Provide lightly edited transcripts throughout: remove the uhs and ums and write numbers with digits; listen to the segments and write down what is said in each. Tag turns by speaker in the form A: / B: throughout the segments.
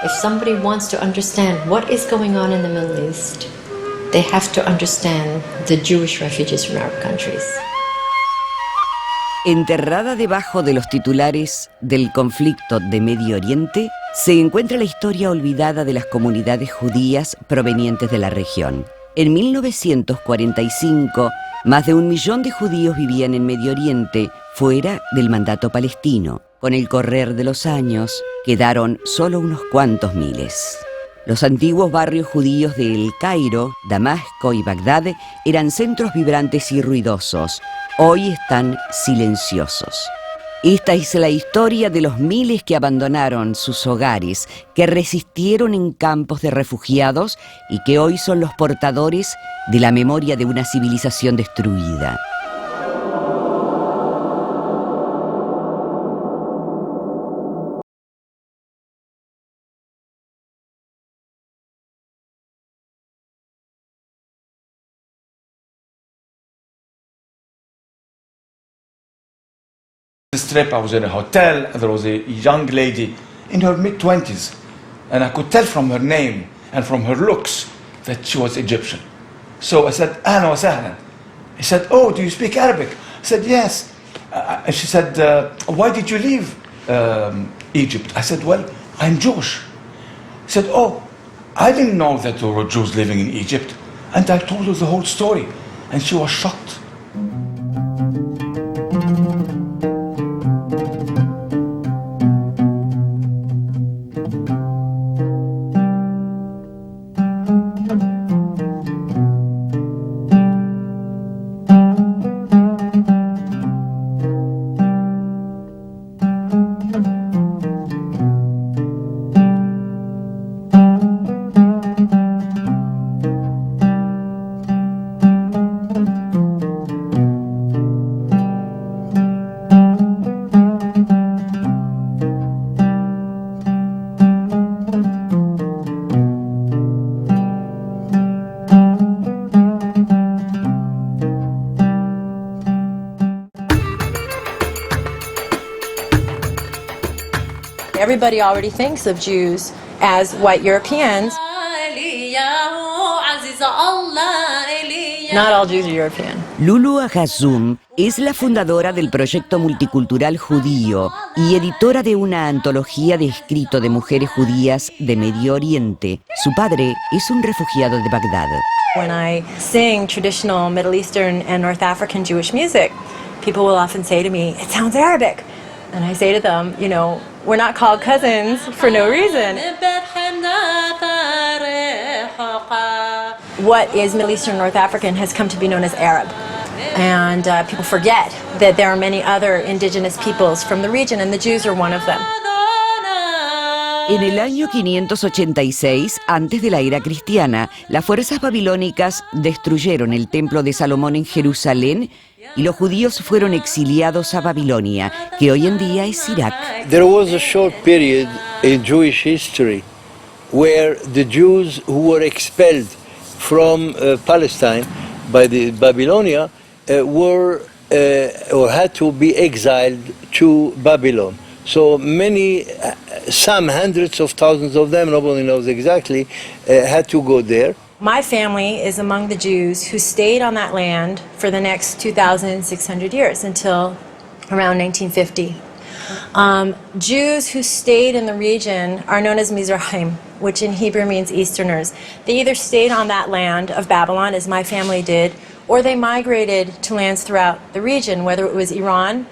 A: If somebody wants to understand what is going on in the Middle East, they have to understand the Jewish refugees from Arab countries.
B: Enterrada debajo de los titulares del conflicto de Medio Oriente, se encuentra la historia olvidada de las comunidades judías provenientes de la región. En 1945, más de 1 millón de judíos vivían en Medio Oriente, fuera del Mandato Palestino. Con el correr de los años, quedaron solo unos cuantos miles. Los antiguos barrios judíos de El Cairo, Damasco y Bagdad eran centros vibrantes y ruidosos. Hoy están silenciosos. Esta es la historia de los miles que abandonaron sus hogares, que resistieron en campos de refugiados y que hoy son los portadores de la memoria de una civilización destruida.
C: This trip, I was in a hotel, and there was a young lady in her mid-20s, and I could tell from her name and from her looks that she was Egyptian. So I said, "Ahlan wa sahlan." He said, "Oh, do you speak Arabic?" I said, "Yes." And she said, "Why did you leave Egypt?" I said, "Well, I'm Jewish." He said, "Oh, I didn't know that there were Jews living in Egypt." And I told her the whole story, and she was shocked.
A: Everybody already thinks of Jews as white Europeans. Not all Jews are European.
B: Lulu Agazum es la fundadora del proyecto multicultural judío y editora de una antología de escrito de mujeres judías de Medio Oriente. Su padre es un refugiado de Bagdad.
A: When I sing traditional Middle Eastern and North African Jewish music, people will often say to me, "It sounds Arabic." And I say to them, you know, we're not called cousins for no reason. What is Middle Eastern North African has come to be known as Arab. And people forget that there are many other indigenous peoples from the region, and the Jews are one of them.
B: En el año 586, antes de la era cristiana, las fuerzas babilónicas destruyeron el templo de Salomón en Jerusalén y los judíos fueron exiliados a Babilonia, que hoy en día es Irak.
D: There was a short period in Jewish history where the Jews who were expelled from Palestine by the Babylonia were or had to be exiled to Babylon. So many, some hundreds of thousands of them, nobody knows exactly, had to go there.
A: My family is among the Jews who stayed on that land for the next 2,600 years until around 1950. Jews who stayed in the region are known as Mizrahim, which in Hebrew means Easterners. They either stayed on that land of Babylon, as my family did, or they migrated to lands throughout the region, whether it was Iran,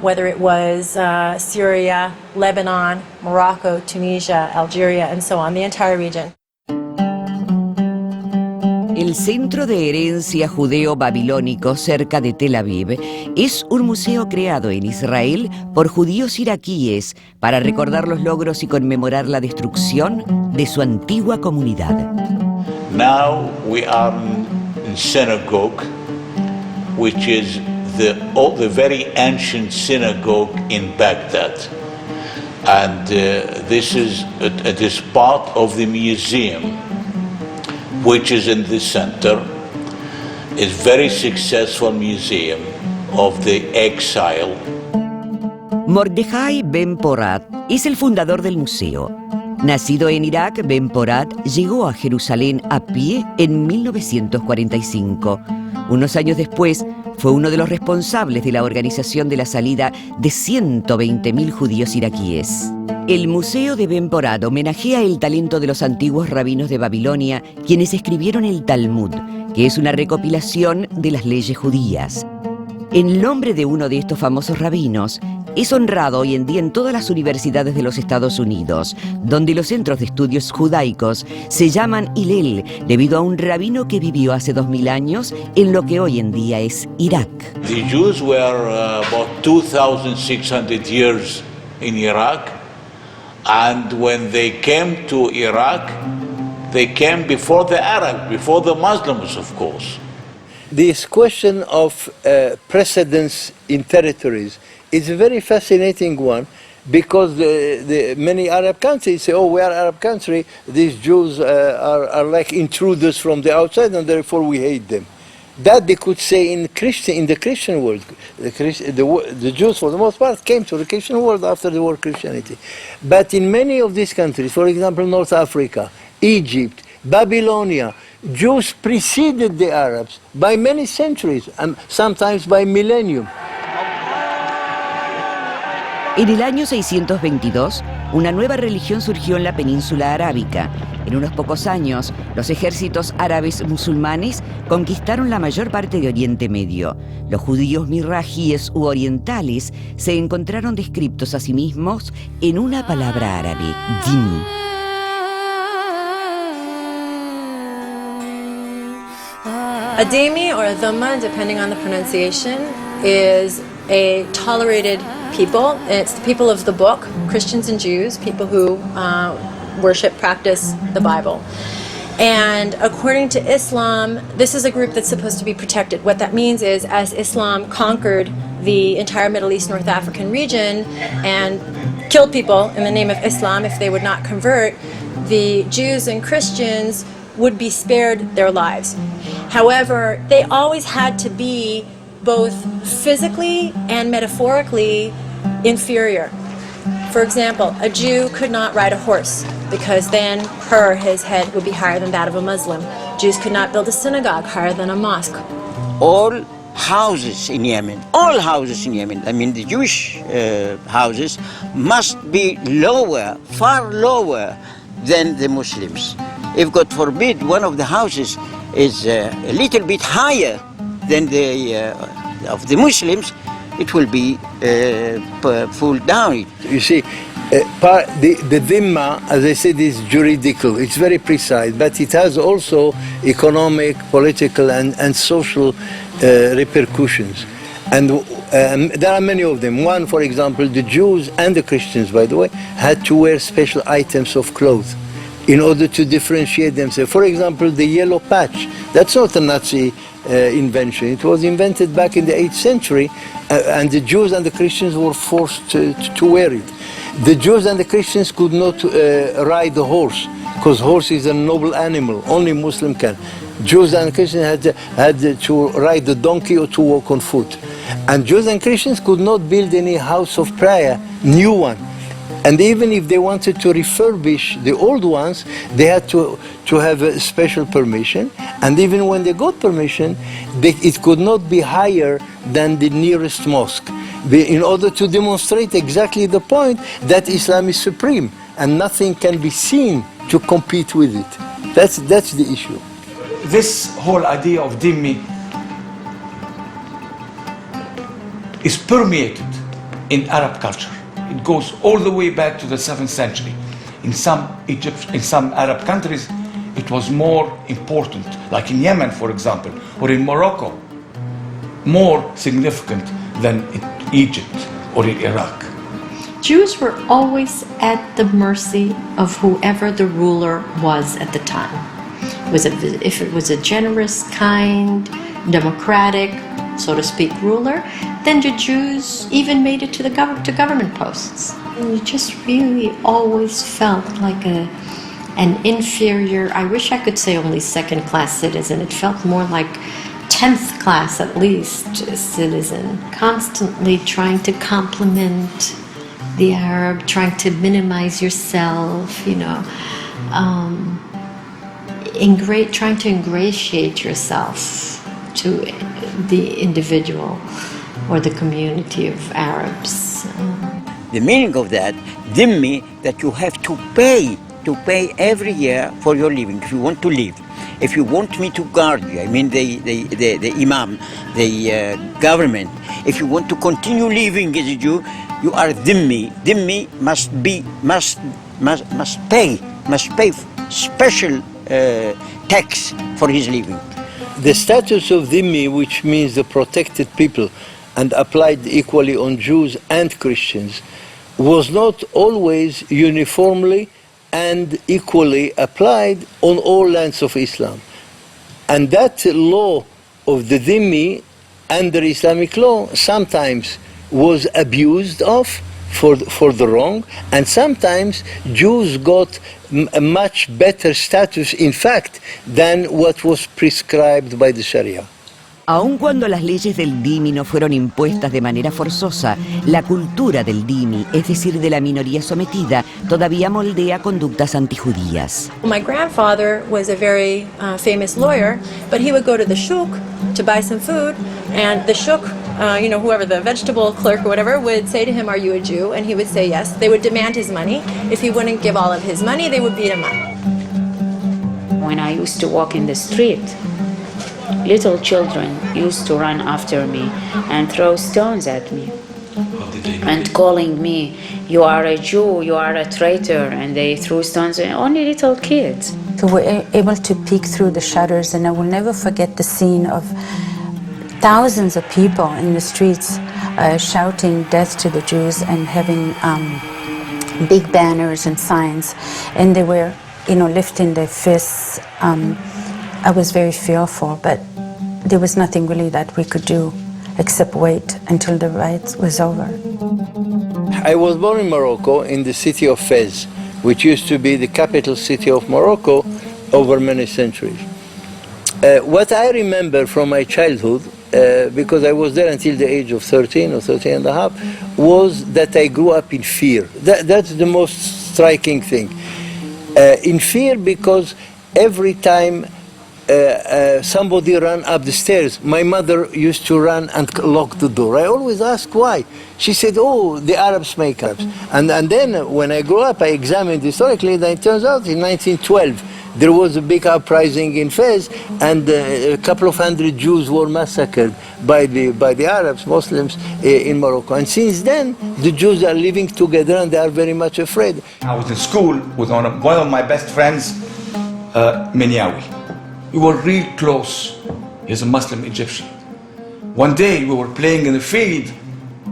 A: whether it was Syria, Lebanon, Morocco, Tunisia, Algeria, and so on, the entire region.
B: El Centro de Herencia Judeo-Babilónico cerca de Tel Aviv es un museo creado en Israel por judíos iraquíes para recordar los logros y conmemorar la destrucción de su antigua comunidad.
E: Now we are in synagogue, which is the very ancient synagogue in Baghdad. And this is part of the museum, which is in the center. It's very successful museum of the exile.
B: Mordejai Ben Porat es el fundador del museo. Nacido en Irak, Ben Porat llegó a Jerusalén a pie en 1945. Unos años después, fue uno de los responsables de la organización de la salida de 120.000 judíos iraquíes. El Museo de Ben Porat homenajea el talento de los antiguos rabinos de Babilonia, quienes escribieron el Talmud, que es una recopilación de las leyes judías. El nombre de uno de estos famosos rabinos es honrado hoy en día en todas las universidades de los Estados Unidos, donde los centros de estudios judaicos se llaman Hillel, debido a un rabino que vivió hace 2000 años en lo que hoy en día es Irak.
E: The Jews were about 2,600 years in Iraq, and when they came to Iraq, they came before the Arabs, before the Muslims, of course.
D: This question of precedence in territories is a very fascinating one, because the many Arab countries say, oh, we are an Arab country, these Jews are like intruders from the outside and therefore we hate them. That they could say in the Christian world. The Jews, for the most part, came to the Christian world after the war of Christianity. But in many of these countries, for example, North Africa, Egypt, Babylonia, Jews preceded the Arabs by many centuries, and sometimes by millennium.
B: En el año 622, una nueva religión surgió en la península arábica. En unos pocos años, los ejércitos árabes musulmanes conquistaron la mayor parte de Oriente Medio. Los judíos mirrajíes u orientales se encontraron descriptos a sí mismos en una palabra árabe, din.
A: A dhimmi or a dhamma, depending on the pronunciation, is a tolerated people. It's the people of the book, Christians and Jews, people who worship, practice the Bible. And according to Islam, this is a group that's supposed to be protected. What that means is, as Islam conquered the entire Middle East, North African region and killed people in the name of Islam if they would not convert, the Jews and Christians would be spared their lives. However, they always had to be both physically and metaphorically inferior. For example, a Jew could not ride a horse because then his head would be higher than that of a Muslim. Jews could not build a synagogue higher than a mosque.
F: All houses in Yemen, I mean the Jewish houses, must be lower, far lower than the Muslims. If God forbid one of the houses is a little bit higher than the of the Muslims, it will be pulled down.
D: You see, the dhimma, as I said, is juridical. It's very precise, but it has also economic, political, and social repercussions. And there are many of them. One, for example, the Jews and the Christians, by the way, had to wear special items of clothes in order to differentiate themselves. For example, the yellow patch, that's not a Nazi invention. It was invented back in the 8th century, and the Jews and the Christians were forced to wear it. The Jews and the Christians could not ride the horse, because horse is a noble animal, only Muslim can. Jews and Christians had to ride the donkey or to walk on foot. And Jews and Christians could not build any house of prayer, new one. And even if they wanted to refurbish the old ones, they had to have a special permission. And even when they got permission, it could not be higher than the nearest mosque, in order to demonstrate exactly the point that Islam is supreme and nothing can be seen to compete with it. That's the issue.
C: This whole idea of dhimmi is permeated in Arab culture. It goes all the way back to the 7th century. In some Arab countries, it was more important, like in Yemen, for example, or in Morocco, more significant than in Egypt or in Iraq.
G: Jews were always at the mercy of whoever the ruler was at the time. If it was a generous, kind, democratic, so to speak, ruler, then the Jews even made it to government posts. And you just really always felt like an inferior, I wish I could say only second-class citizen. It felt more like 10th class at least citizen, constantly trying to compliment the Arab, trying to minimize yourself, trying to ingratiate yourself to the individual or the community of Arabs.
F: The meaning of that, dhimmi, that you have to pay every year for your living if you want to live. If you want me to guard you, I mean the imam, the government, if you want to continue living as a Jew, you are dhimmi. Dhimmi must pay special tax for his living.
D: The status of dhimmi, which means the protected people, and applied equally on Jews and Christians, was not always uniformly and equally applied on all lands of Islam. And that law of the dhimmi under Islamic law sometimes was abused of for the wrong, and sometimes Jews got a much better status, in fact, than what was prescribed by the Sharia.
B: Aun cuando las leyes del dhimmi no fueron impuestas de manera forzosa, la cultura del dhimmi, es decir, de la minoría sometida, todavía moldea conductas antijudías.
A: My grandfather was a very famous lawyer, but he would go to the shuk to buy some food, and the shuk, whoever, the vegetable clerk or whatever, would say to him, "Are you a Jew?" And he would say yes. They would demand his money. If he wouldn't give all of his money, they would beat him up.
H: When I used to walk in the street, little children used to run after me and throw stones at me and calling me, "You are a Jew, you are a traitor," and they threw stones at only little kids.
I: So we're able to peek through the shutters, and I will never forget the scene of thousands of people in the streets shouting death to the Jews and having big banners and signs, and they were lifting their fists. I was very fearful, but there was nothing really that we could do except wait until the riot was over.
D: I was born in Morocco, in the city of Fez, which used to be the capital city of Morocco over many centuries. What I remember from my childhood, because I was there until the age of 13 or 13 and a half, was that I grew up in fear. That's the most striking thing. In fear because every time somebody ran up the stairs, my mother used to run and lock the door. I always asked why. She said, "Oh, the Arabs make Arabs." And then when I grew up, I examined historically, and it turns out in 1912, there was a big uprising in Fez, and a couple of hundred Jews were massacred by the Arabs, Muslims, in Morocco. And since then, the Jews are living together, and they are very much afraid.
C: I was in school with one of my best friends, Minyawi. We were real close. He's a Muslim Egyptian. One day we were playing in the field,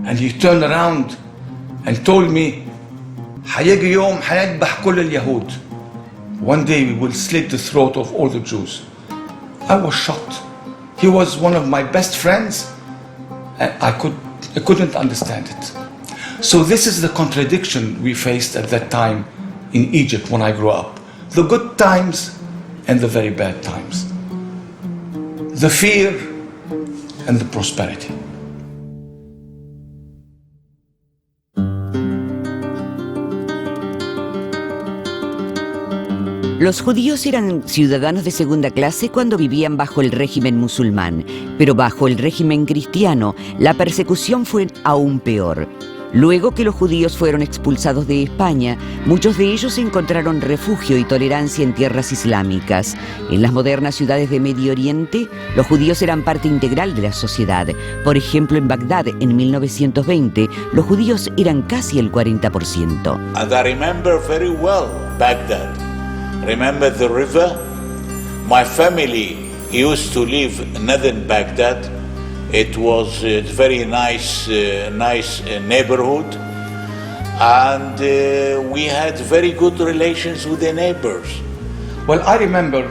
C: and he turned around and told me, "حيجي يوم حنذبح كل اليهود." One day we will slit the throat of all the Jews. I was shocked. He was one of my best friends, and I couldn't understand it. So this is the contradiction we faced at that time in Egypt when I grew up. The good times and the very bad times. The fear and the prosperity.
B: Los judíos eran ciudadanos de segunda clase cuando vivían bajo el régimen musulmán, pero bajo el régimen cristiano la persecución fue aún peor. Luego que los judíos fueron expulsados de España, muchos de ellos encontraron refugio y tolerancia en tierras islámicas. En las modernas ciudades de Medio Oriente, los judíos eran parte integral de la sociedad. Por ejemplo, en Bagdad, en 1920, los judíos eran casi el 40%.
E: And I remember very well Baghdad. Remember the river? My family used to live in northern Baghdad. It was a very nice neighborhood, and we had very good relations with the neighbors.
C: Well, I remember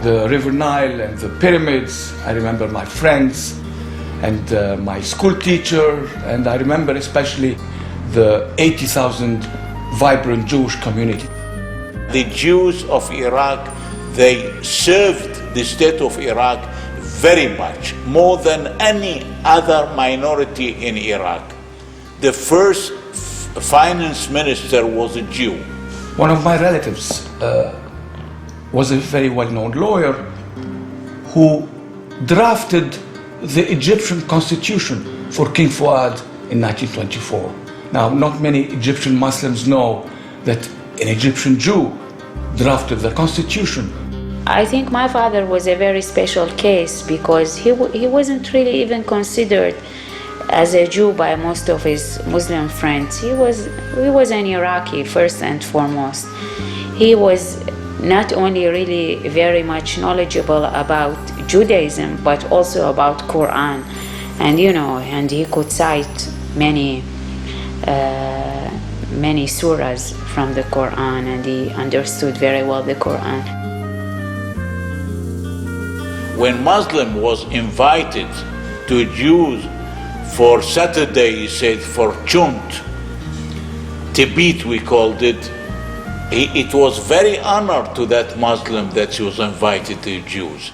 C: the River Nile and the pyramids. I remember my friends and my school teacher, and I remember especially the 80,000 vibrant Jewish community.
E: The Jews of Iraq, they served the state of Iraq very much, more than any other minority in Iraq. The first finance minister was a Jew.
C: One of my relatives was a very well-known lawyer who drafted the Egyptian constitution for King Fuad in 1924. Now, not many Egyptian Muslims know that an Egyptian Jew drafted the constitution.
H: I think my father was a very special case because he wasn't really even considered as a Jew by most of his Muslim friends. He was an Iraqi first and foremost. He was not only really very much knowledgeable about Judaism, but also about Quran, and he could cite many surahs from the Quran, and he understood very well the Quran.
E: When Muslim was invited to Jews for Saturday, he said, for Chunt, Tibet we called it, it was very honored to that Muslim that he was invited to Jews.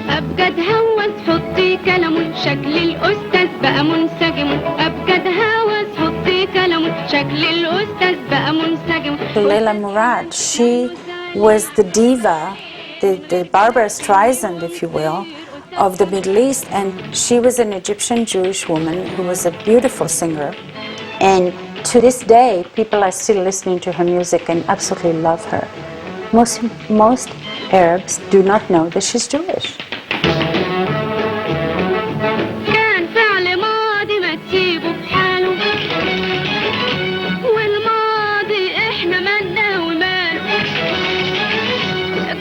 J: أبجد هوس حطي كلام شكل الأستاذ بقى منسجم أبجد هوس حطي كلام شكل الأستاذ بقى منسجم.
I: Leila Murad, she was the diva, the Barbara Streisand, if you will, of the Middle East, and she was an Egyptian Jewish woman who was a beautiful singer. And to this day, people are still listening to her music and absolutely love her. Most Arabs do not know that she's Jewish.
J: كان فعل ماضي ما تسيبه بحاله والماضي احنا مالنا وماله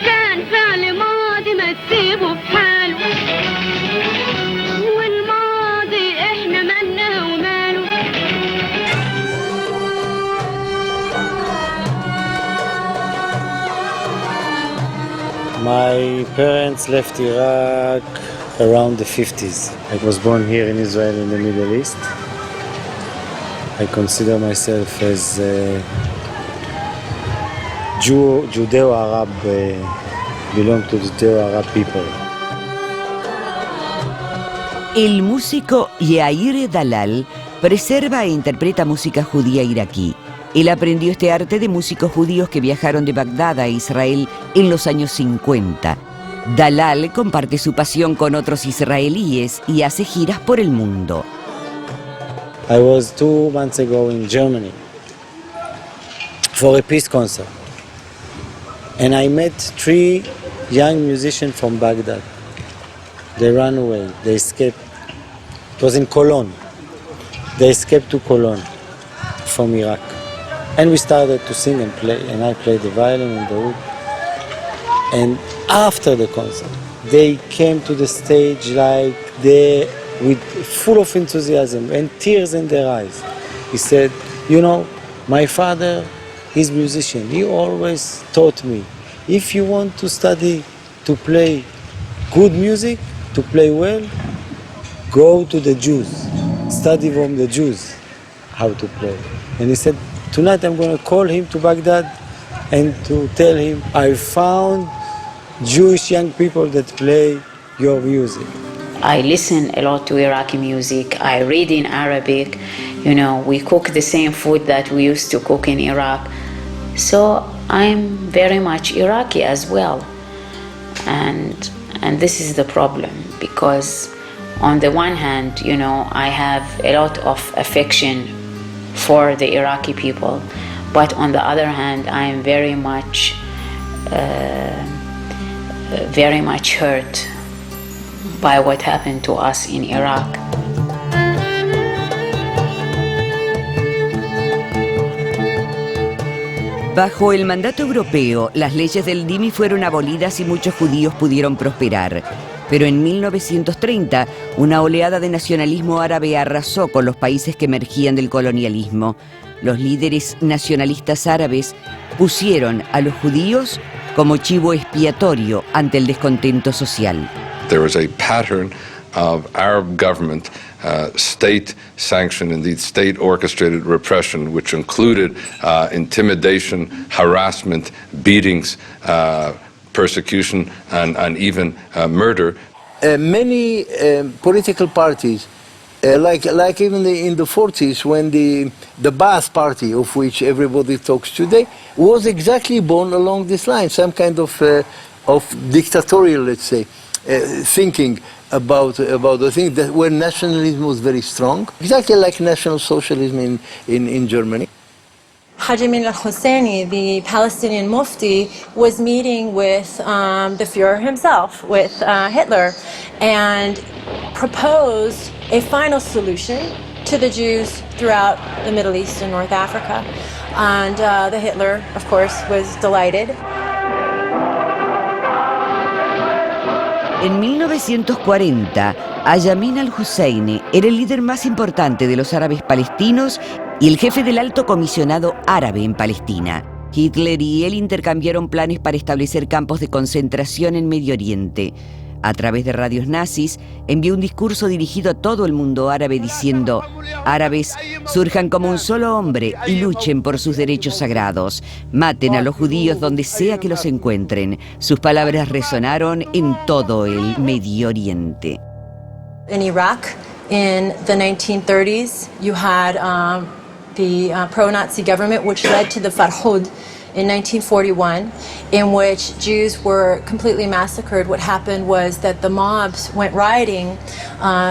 J: كان فعل ماضي ما تسيبه بحاله والماضي احنا مالنا وماله.
K: My parents left Iraq around the 50s. I was born here in Israel in the Middle East. I consider myself as a Judeo-Arab, belong to the Judeo-Arab people.
B: El músico Yair Dalal preserva e interpreta música judía iraquí. Él aprendió este arte de músicos judíos que viajaron de Bagdad a Israel en los años 50. Dalal comparte su pasión con otros israelíes y hace giras por el mundo.
K: I was 2 months ago in Germany for a peace concert. And I met 3 young musicians from Baghdad. They ran away, they escaped. It was in Cologne. They escaped to Cologne from Iraq. And we started to sing and play, and I played the violin and the oud. And after the concert, they came to the stage like with full of enthusiasm and tears in their eyes. He said, my father is a musician. He always taught me, if you want to study to play good music, to play well, go to the Jews, study from the Jews how to play. And he said, tonight I'm going to call him to Baghdad and to tell him I found Jewish young people that play your music.
H: I listen a lot to Iraqi music. I read in Arabic. We cook the same food that we used to cook in Iraq. So I'm very much Iraqi as well. And this is the problem, because on the one hand, I have a lot of affection for the Iraqi people, but on the other hand, I am very much hurt by what happened to us in Iraq.
B: Bajo el mandato europeo, las leyes del dhimmi fueron abolidas y muchos judíos pudieron prosperar. Pero en 1930, una oleada de nacionalismo árabe arrasó con los países que emergían del colonialismo. Los líderes nacionalistas árabes pusieron a los judíos como chivo expiatorio ante el descontento social.
L: There was a pattern of Arab government, state-sanctioned, indeed state-orchestrated repression, which included intimidation, harassment, beatings, persecution, and even murder.
D: Many political parties Like even in the 40s, when the Ba'ath Party, of which everybody talks today, was exactly born along this line, some kind of dictatorial, let's say, thinking about the thing that where nationalism was very strong, exactly like National Socialism in Germany.
A: Haj Amin al-Husseini, the Palestinian Mufti, was meeting with the Führer himself, with Hitler, and proposed a final solution to the Jews throughout the Middle East and North Africa. And the Hitler, of course, was delighted.
B: En 1940, Ayamin al-Husseini era el líder más importante de los árabes palestinos y el jefe del alto comisionado árabe en Palestina. Hitler y él intercambiaron planes para establecer campos de concentración en Medio Oriente. A través de radios nazis, envió un discurso dirigido a todo el mundo árabe diciendo: árabes, surjan como un solo hombre y luchen por sus derechos sagrados. Maten a los judíos donde sea que los encuentren. Sus palabras resonaron en todo el Medio Oriente.
A: In Iraq, in the 1930s, you had the pro-Nazi government, which led to the Farhud in 1941, in which Jews were completely massacred. What happened was that the mobs went rioting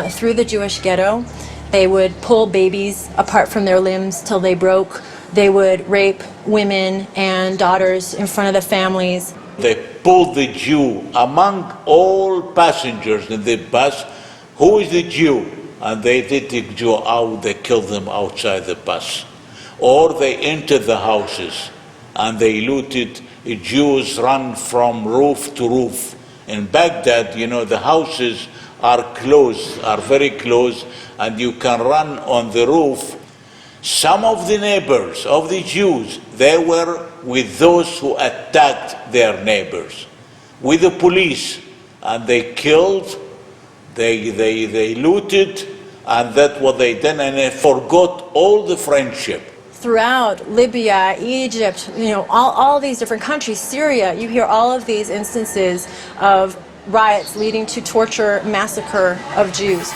A: through the Jewish ghetto. They would pull babies apart from their limbs till they broke. They would rape women and daughters in front of the families.
E: They pulled the Jew among all passengers in the bus. Who is the Jew? And they did the Jew out, they killed them outside the bus. Or they entered the houses and they looted. Jews run from roof to roof. In Baghdad, you know, the houses are close, are very close, and you can run on the roof. Some of the neighbors of the Jews, they were with those who attacked their neighbors, with the police, and they killed, they looted, and that's what they did, and they forgot all the friendship.
A: Throughout Libya, Egypt, you know, all these different countries, Syria, you hear all of these instances of riots leading to torture, massacre of Jews.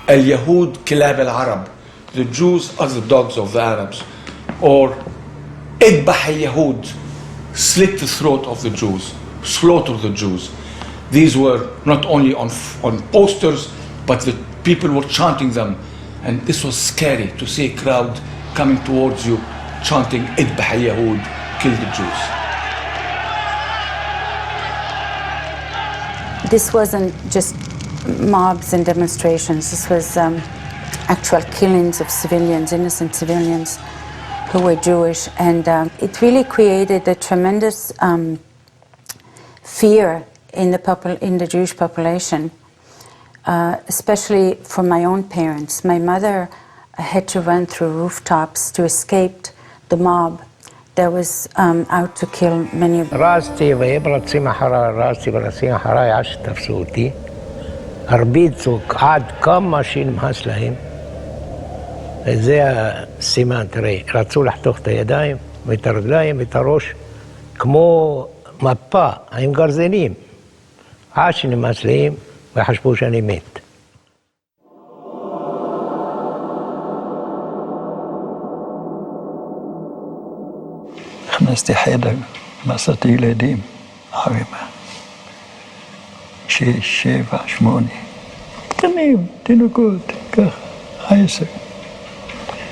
C: اليهود كلاب العرب. The Jews are the dogs of the Arabs. Or اذبح اليهود. Slit the throat of the Jews. Slaughter the Jews. These were not only on posters, but the people were chanting them. And this was scary to see a crowd coming towards you chanting اذبح اليهود, kill the Jews.
I: This wasn't just mobs and demonstrations. This was actual killings of civilians, innocent civilians who were Jewish, and it really created a tremendous fear in the Jewish population, especially for my own parents. My mother had to run through rooftops to escape the mob that was out to kill many of them.
M: הרביצו עד כמה שנמאס להם. וזה הסימן, תראה, רצו לחתוך את הידיים ואת הרגליים ואת הראש כמו מפה עם גרזנים, עד שנמאס להם וחשבו שאני מת.
N: הכנסתי חדר, מסעתי ילדים, ערימה. 6, 7, 8, קטנים, תינוקות, ככה, 10,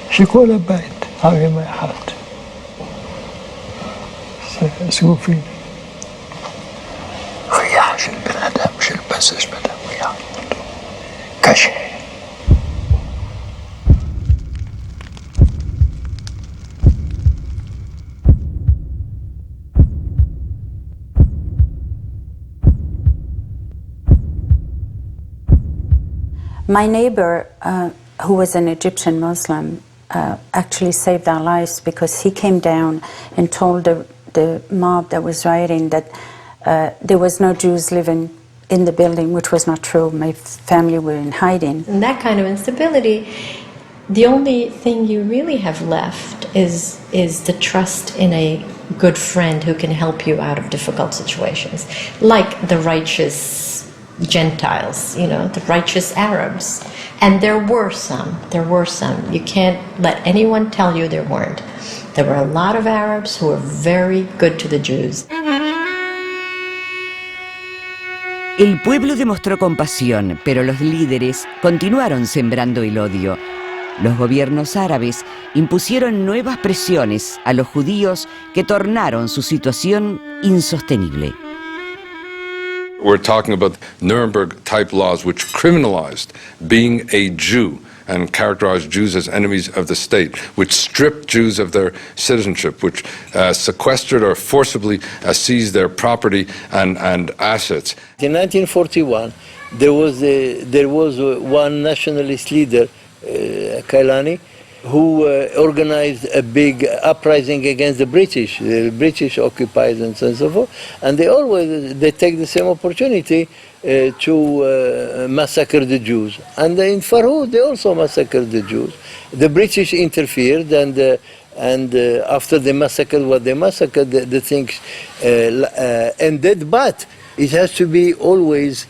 N: שכל הבית, ערימה אחת, סגופים. ריח של בן אדם, של בסיס בן אדם, ריח, קשה.
I: My neighbor, who was an Egyptian Muslim, actually saved our lives because he came down and told the mob that was rioting that there was no Jews living in the building, which was not true. My family were in hiding.
G: In that kind of instability, the only thing you really have left is the trust in a good friend who can help you out of difficult situations, like the righteous Gentiles, the righteous Arabs. And there were some. You can't let anyone tell you there weren't. There were a lot of Arabs who were very good to the Jews.
B: El pueblo demostró compasión, pero los líderes continuaron sembrando el odio. Los gobiernos árabes impusieron nuevas presiones a los judíos que tornaron su situación insostenible.
L: We're talking about Nuremberg-type laws which criminalized being a Jew and characterized Jews as enemies of the state, which stripped Jews of their citizenship, which sequestered or forcibly seized their property and assets.
D: In 1941, there was one nationalist leader, Kailani, who organized a big uprising against the British occupiers and so forth, and they take the same opportunity to massacre the Jews. And in Farhud, they also massacred the Jews. The British interfered, and after they massacred what they massacred, the things ended. But it has to be always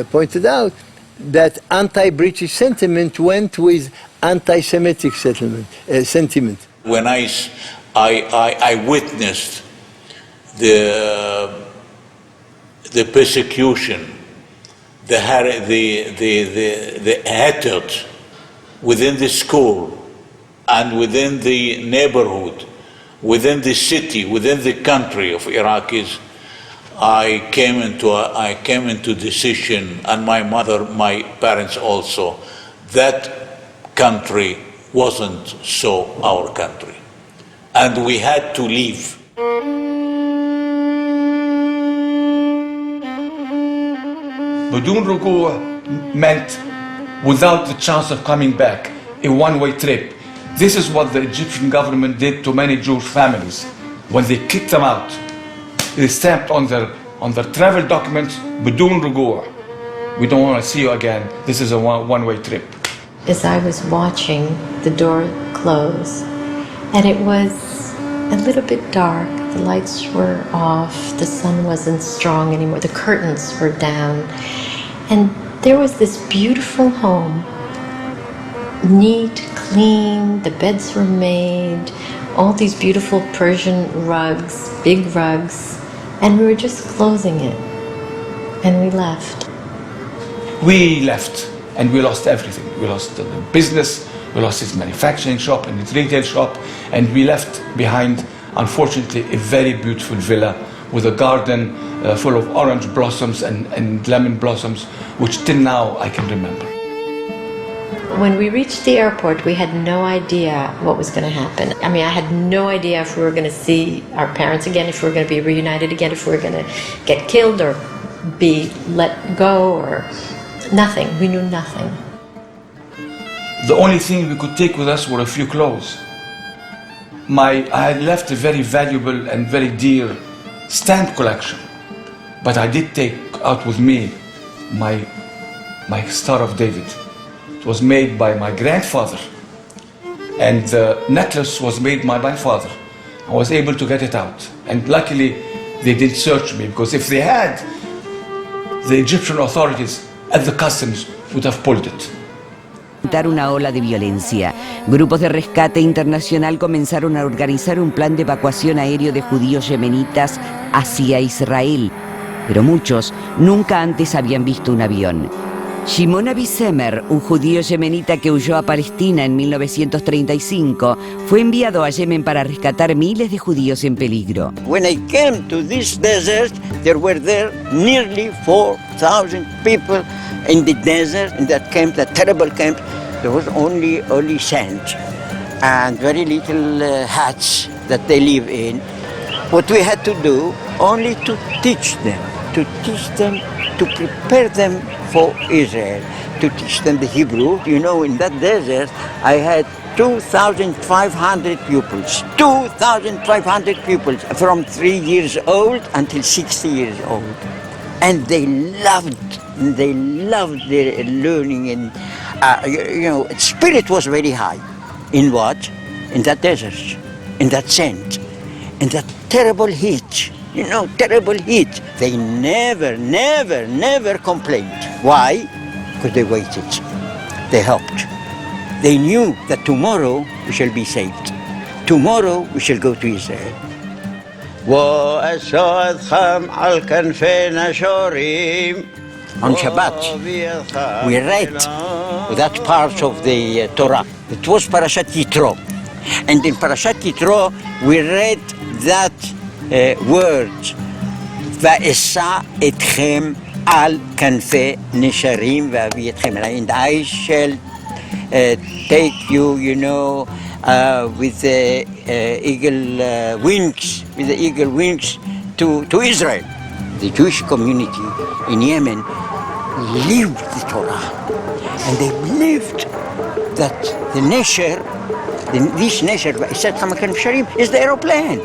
D: pointed out that anti-British sentiment went with anti-Semitic sentiment.
E: When I witnessed the persecution, the hatred within the school and within the neighborhood, within the city, within the country of Iraqis, I came into decision, and my mother, my parents also, that country wasn't so our country, and we had to leave.
C: بدون رجوع meant without the chance of coming back, a one-way trip. This is what the Egyptian government did to many Jewish families. When they kicked them out, they stamped on their travel documents, بدون رجوع. We don't want to see you again. This is a one-way trip.
G: As I was watching the door close, and it was a little bit dark, the lights were off, the sun wasn't strong anymore, the curtains were down, and there was this beautiful home, neat, clean, the beds were made, all these beautiful Persian rugs, big rugs, and we were just closing it, and we left.
C: We left, and we lost everything. We lost the business, we lost his manufacturing shop and his retail shop, and we left behind, unfortunately, a very beautiful villa with a garden full of orange blossoms and lemon blossoms, which till now I can remember.
G: When we reached the airport, we had no idea what was going to happen. I mean, I had no idea if we were going to see our parents again, if we were going to be reunited again, if we were going to get killed or be let go, or nothing. We knew nothing.
C: The only thing we could take with us were a few clothes. I had left a very valuable and very dear stamp collection, but I did take out with me my Star of David. It was made by my grandfather, and the necklace was made by my father. I was able to get it out, and luckily they didn't search me, because if they had, the Egyptian authorities at the customs would have pulled it.
B: Una ola de violencia. Grupos de rescate internacional comenzaron a organizar un plan de evacuación aéreo de judíos yemenitas hacia Israel, pero muchos nunca antes habían visto un avión. Shimon Abisemer, un judío yemenita que huyó a Palestina en 1935, fue enviado a Yemen para rescatar miles de judíos en peligro.
F: When I came to this desert, there were nearly 4,000 people in the desert, in that camp, that terrible camp. There was only sand and very little huts that they live in. What we had to do, only to teach them, to prepare them for Israel, to teach them the Hebrew. You know, in that desert, I had 2,500 pupils, 2,500 pupils from 3 years old until 60 years old. And they loved their learning, and spirit was very high. In what? In that desert, in that sand, in that terrible heat, terrible heat. They never complained. Why? Because they waited. They hoped. They knew that tomorrow we shall be saved. Tomorrow we shall go to Israel. On Shabbat, we read that part of the Torah. It was Parashat Yitro. And in Parashat Yitro, we read that word, Va'esa etchem al kanfe nesharim va'avi etchem. And I shall take you, with the eagle wings, to Israel. The Jewish community in Yemen lived the Torah, and they believed that the Nesher, this Nesher, is the aeroplane.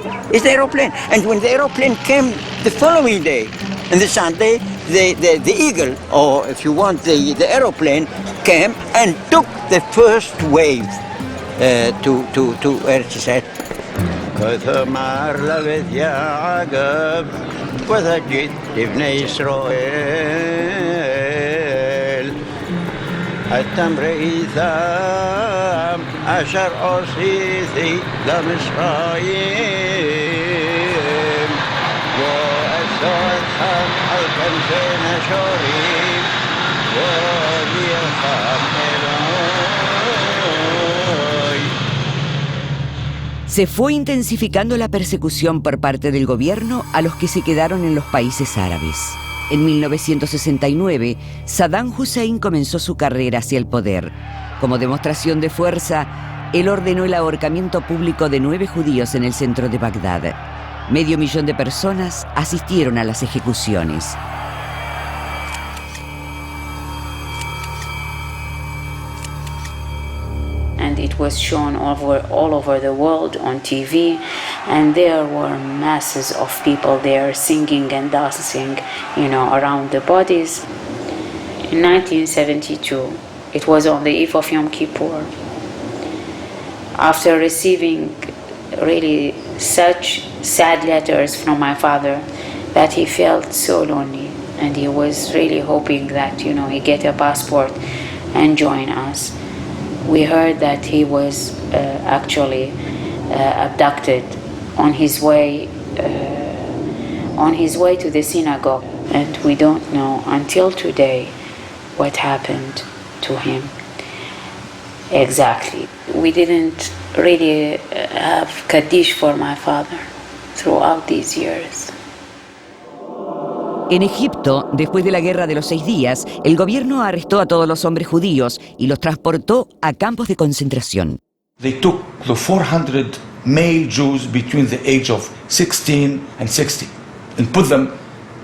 F: And when the aeroplane came the following day, and the Sunday, the eagle, or if you want, the aeroplane, came and took the first wave to Eretz Yisrael. وثجد لبني إسرائيل التمر إثام أشر أصيثي لمصرايم وأسود خام الكنفين شوريم وذي الخام
B: Se fue intensificando la persecución por parte del gobierno a los que se quedaron en los países árabes. En 1969, Saddam Hussein comenzó su carrera hacia el poder. Como demostración de fuerza, él ordenó el ahorcamiento público de 9 judíos en el centro de Bagdad. 500.000 de personas asistieron a las ejecuciones.
H: And it was shown all over the world on TV, and there were masses of people there singing and dancing, around the bodies. In 1972, it was on the eve of Yom Kippur. After receiving really such sad letters from my father, that he felt so lonely, and he was really hoping that, he get a passport and join us. We heard that he was actually abducted on his way to the synagogue, and we don't know until today what happened to him exactly. We didn't really have Kaddish for my father throughout these years.
B: En Egipto, después de la Guerra de los 6 días, el gobierno arrestó a todos los hombres judíos y los transportó a campos de concentración.
C: They took the 400 male Jews between the age of 16 and 60 and put them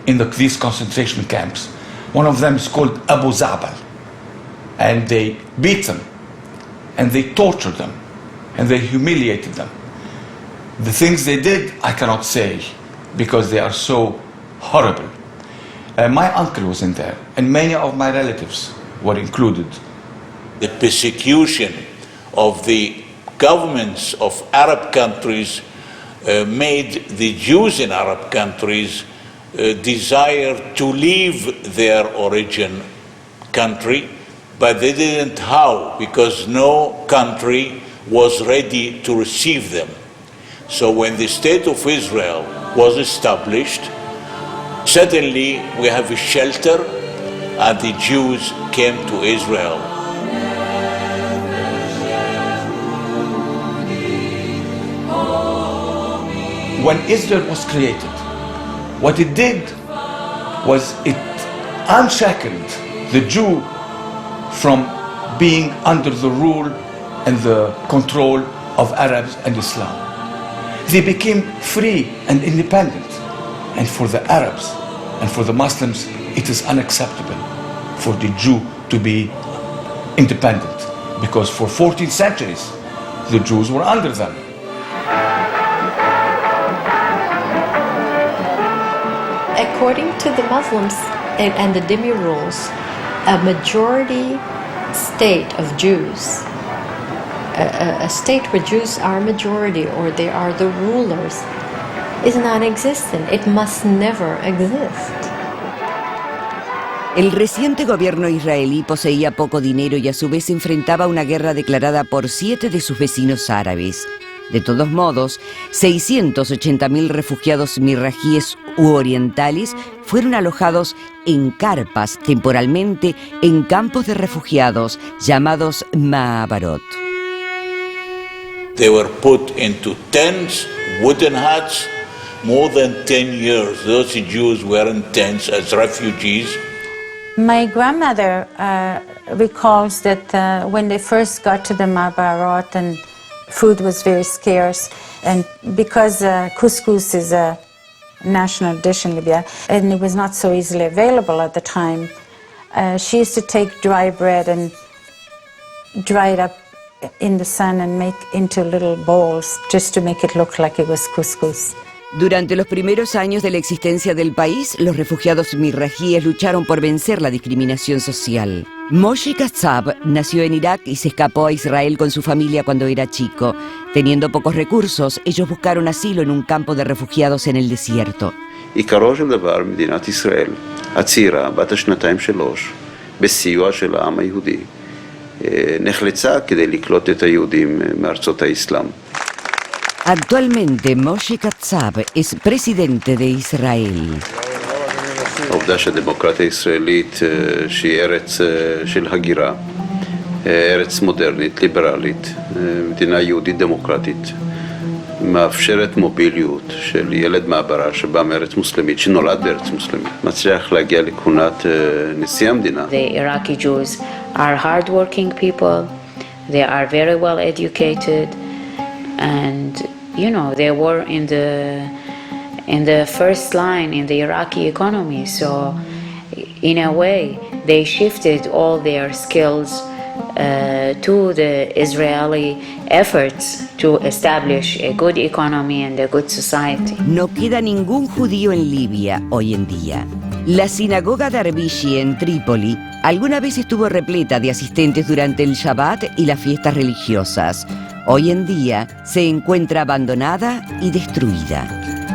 C: in these concentration camps. One of them is called Abu Zabal. And they beat them, and they tortured them, and they humiliated them. The things they did, I cannot say, because they are so horrible. My uncle was in there, and many of my relatives were included.
E: The persecution of the governments of Arab countries made the Jews in Arab countries desire to leave their origin country, but they didn't how, because no country was ready to receive them. So when the State of Israel was established, suddenly we have a shelter, and the Jews came to Israel.
C: When Israel was created, what it did was it unshackled the Jew from being under the rule and the control of Arabs and Islam. They became free and independent. And for the Arabs and for the Muslims, it is unacceptable for the Jew to be independent, because for 14 centuries, the Jews were under them.
G: According to the Muslims and the Dhimmi rules, a majority state of Jews, a state where Jews are a majority or they are the rulers, is non-existent. It must never exist.
B: El reciente gobierno israelí poseía poco dinero y a su vez enfrentaba una guerra declarada por 7 de sus vecinos árabes. De todos modos, 680.000 refugiados mirrajíes u orientales fueron alojados en carpas temporalmente en campos de refugiados llamados ma'abarot.
E: They were put into tents, wooden huts, more than 10 years. Those Jews were in tents as refugees.
I: My grandmother recalls that when they first got to the ma'abarot and food was very scarce, and because couscous is a national dish in Libya, and it was not so easily available at the time, she used to take dry bread and dry it up in the sun and make into little bowls just to make it look like it was couscous.
B: Durante los primeros años de la existencia del país, los refugiados mirrajíes lucharon por vencer la discriminación social. Moshe Katzab nació en Irak y se escapó a Israel con su familia cuando era chico. Teniendo pocos recursos, ellos buscaron asilo en un campo de refugiados en el desierto.
O: עיקרו של דבר, מדינת ישראל, הצעירה, בת השנתיים-3, בסיוע של העם היהודי, נחלצה כדי לקלוט את היהודים מארצות האסלאם.
B: Actualmente, Moshe Katzab es presidente de Israel.
O: העובדה שהדמוקרטיה הישראלית, שהיא ארץ של הגירה, ארץ מודרנית, ליברלית, מדינה יהודית דמוקרטית, מאפשרת מוביליות של ילד מעברה שבא מארץ מוסלמית, שנולד בארץ מוסלמית, מצליח להגיע לכהונת נשיא המדינה.
H: The Iraqi Jews are hardworking people. They are very well educated, and you know they were in the first line in the Iraqi economy. So, in a way, they shifted all their skills to the Israeli efforts to establish a good economy and a good society.
B: No queda ningún judío en Libia hoy en día. La sinagoga de Arbishi en Trípoli alguna vez estuvo repleta de asistentes durante el Shabbat y las fiestas religiosas. Hoy en día se encuentra abandonada y destruida.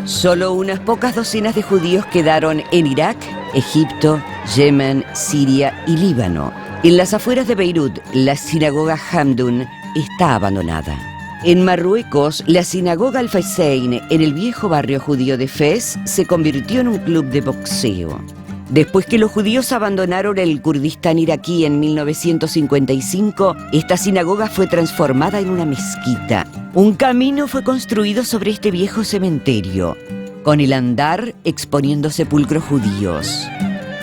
B: Solo unas pocas docenas de judíos quedaron en Irak, Egipto, Yemen, Siria y Líbano. En las afueras de Beirut, la sinagoga Hamdun está abandonada. En Marruecos, la sinagoga Al-Faisein, en el viejo barrio judío de Fez, se convirtió en un club de boxeo. Después que los judíos abandonaron el Kurdistán iraquí en 1955, esta sinagoga fue transformada en una mezquita. Un camino fue construido sobre este viejo cementerio, con el andar exponiendo sepulcros judíos.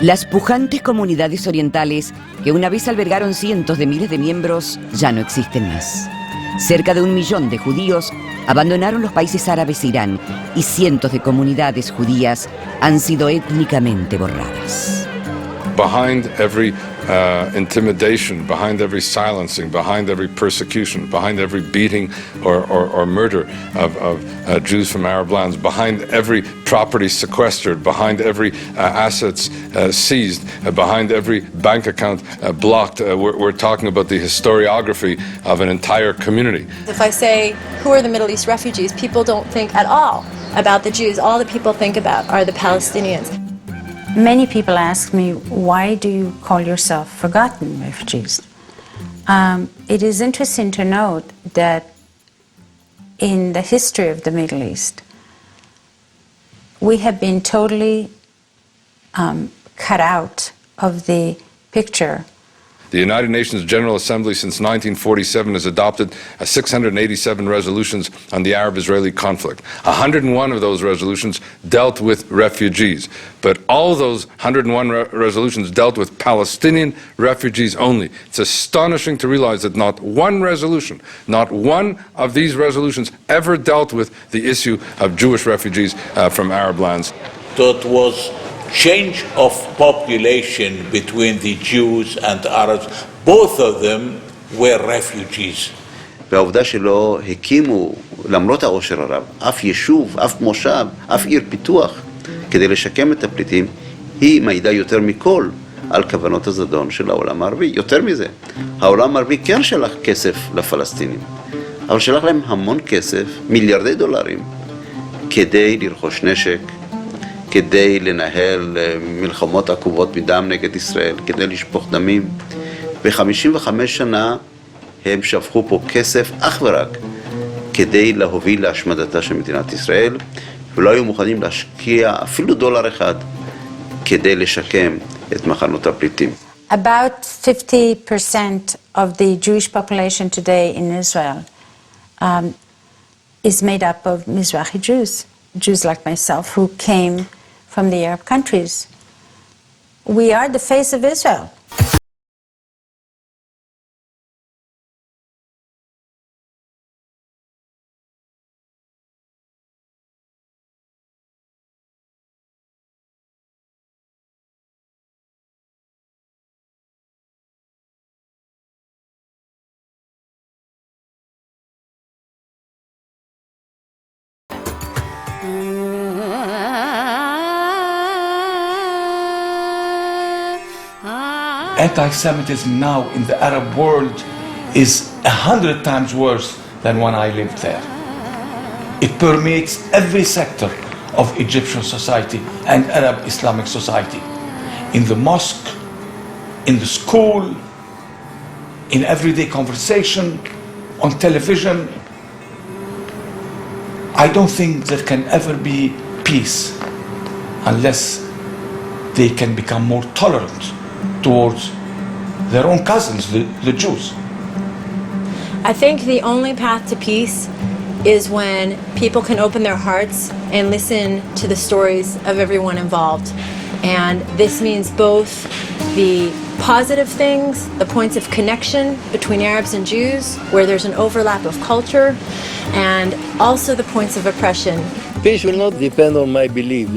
B: Las pujantes comunidades orientales, que una vez albergaron cientos de miles de miembros, ya no existen más. Cerca de 1 millón de judíos abandonaron los países árabes e Irán y cientos de comunidades judías han sido étnicamente borradas.
L: Behind every intimidation, behind every silencing, behind every persecution, behind every beating or murder of Jews from Arab lands, behind every property sequestered, behind every assets seized, behind every bank account blocked, we're talking about the historiography of an entire community.
A: If I say, who are the Middle East refugees, people don't think at all about the Jews. All the people think about are the Palestinians.
I: Many people ask me, why do you call yourself forgotten refugees? It is interesting to note that in the history of the Middle East, we have been totally cut out of the picture.
L: The United Nations General Assembly since 1947 has adopted 687 resolutions on the Arab-Israeli conflict. 101 of those resolutions dealt with refugees, but all those 101 resolutions dealt with Palestinian refugees only. It's astonishing to realize that not one resolution, not one of these resolutions ever dealt with the issue of Jewish refugees from Arab lands.
E: That was change of population between the Jews and Arabs. Both of them were refugees.
O: והעובדה שלא הקימו, למרות העושר הרב, אף יישוב, אף מושב, אף עיר פיתוח, כדי לשקם את הפליטים, היא מעידה יותר מכל על כוונות הזדון של העולם הערבי. יותר מזה, העולם הערבי כן שלח כסף לפלסטינים, אבל שלח להם המון כסף, מיליארדי דולרים, כדי לרכוש נשק, כדי לנהל מלחמות עקובות מדם נגד ישראל, כדי לשפוך דמים. ב-55 שנה הם שפכו פה כסף אך ורק כדי להוביל להשמדתה של מדינת ישראל, ולא היו מוכנים להשקיע אפילו דולר אחד כדי לשקם את מחנות הפליטים.
I: About 50% of the Jewish population today in Israel is made up of Mizrahi Jews, Jews like myself who came from the Arab countries. We are the face of Israel.
C: Anti-Semitism now in the Arab world is 100 times worse than when I lived there. It permeates every sector of Egyptian society and Arab Islamic society. In the mosque, in the school, in everyday conversation, on television. I don't think there can ever be peace unless they can become more tolerant towards their own cousins, the Jews.
A: I think the only path to peace is when people can open their hearts and listen to the stories of everyone involved. And this means both the positive things, the points of connection between Arabs and Jews, where there's an overlap of culture, and also the points of oppression.
D: Peace will not depend on my belief.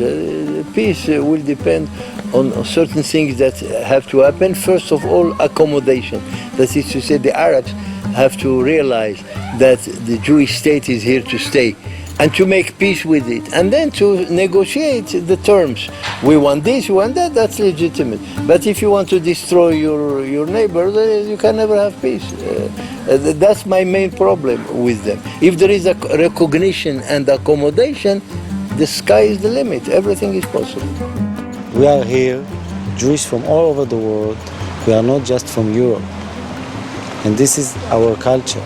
D: Peace will depend on certain things that have to happen. First of all, accommodation. That is to say, the Arabs have to realize that the Jewish state is here to stay and to make peace with it, and then to negotiate the terms. We want this, we want that, that's legitimate. But if you want to destroy your neighbor, you can never have peace. That's my main problem with them. If there is a recognition and accommodation, the sky is the limit, everything is possible.
K: We are here, Jewish from all over the world. We are not just from Europe. And this is our culture.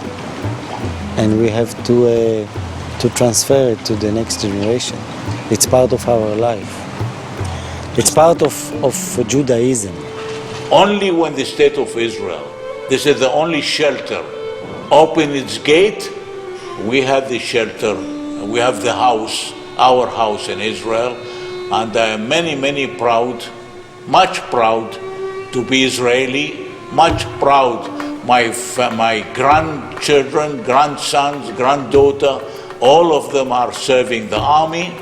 K: And we have to transfer it to the next generation. It's part of our life. It's part of Judaism.
E: Only when the state of Israel, this is the only shelter, open its gate, we have the shelter, we have the house, our house in Israel, and I am many proud, much proud to be Israeli, much proud my grandchildren, grandsons, granddaughter, all of them are serving the army,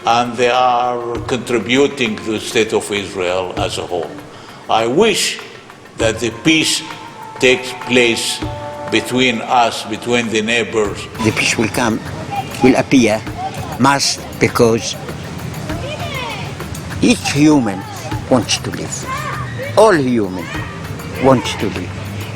E: and they are contributing to the state of Israel as a whole. I wish that the peace takes place between us, between the neighbors.
F: The peace will come, will appear, must, because each human wants to live. All human wants to live.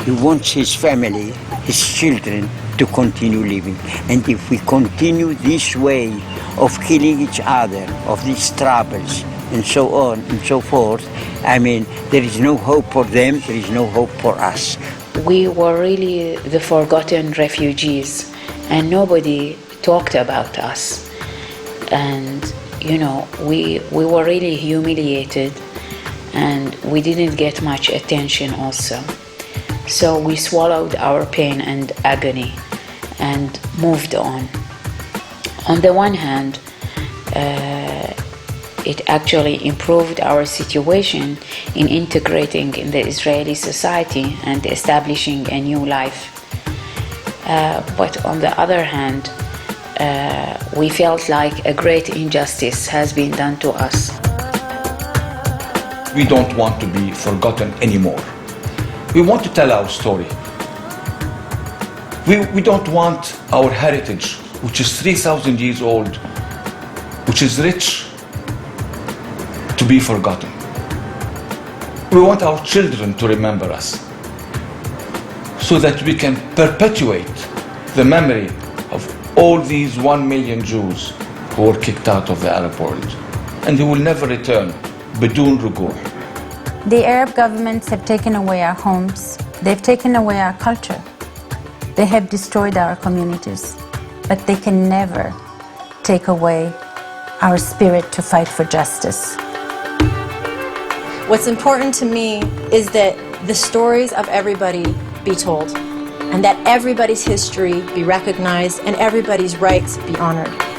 F: He wants his family, his children, to continue living. And if we continue this way of killing each other, of these troubles, and so on and so forth, I mean, there is no hope for them, there is no hope for us.
H: We were really the forgotten refugees, and nobody talked about us. And, you know, we were really humiliated, and we didn't get much attention also. So we swallowed our pain and agony and moved on. On the one hand, it actually improved our situation in integrating in the Israeli society and establishing a new life. But on the other hand, we felt like a great injustice has been done to us.
C: We don't want to be forgotten anymore. We want to tell our story. We don't want our heritage, which is 3,000 years old, which is rich, to be forgotten. We want our children to remember us, so that we can perpetuate the memory of all these 1 million Jews who were kicked out of the Arab world. And they will never return بدون رجوع.
I: The Arab governments have taken away our homes. They've taken away our culture. They have destroyed our communities. But they can never take away our spirit to fight for justice.
A: What's important to me is that the stories of everybody be told, and that everybody's history be recognized and everybody's rights be honored.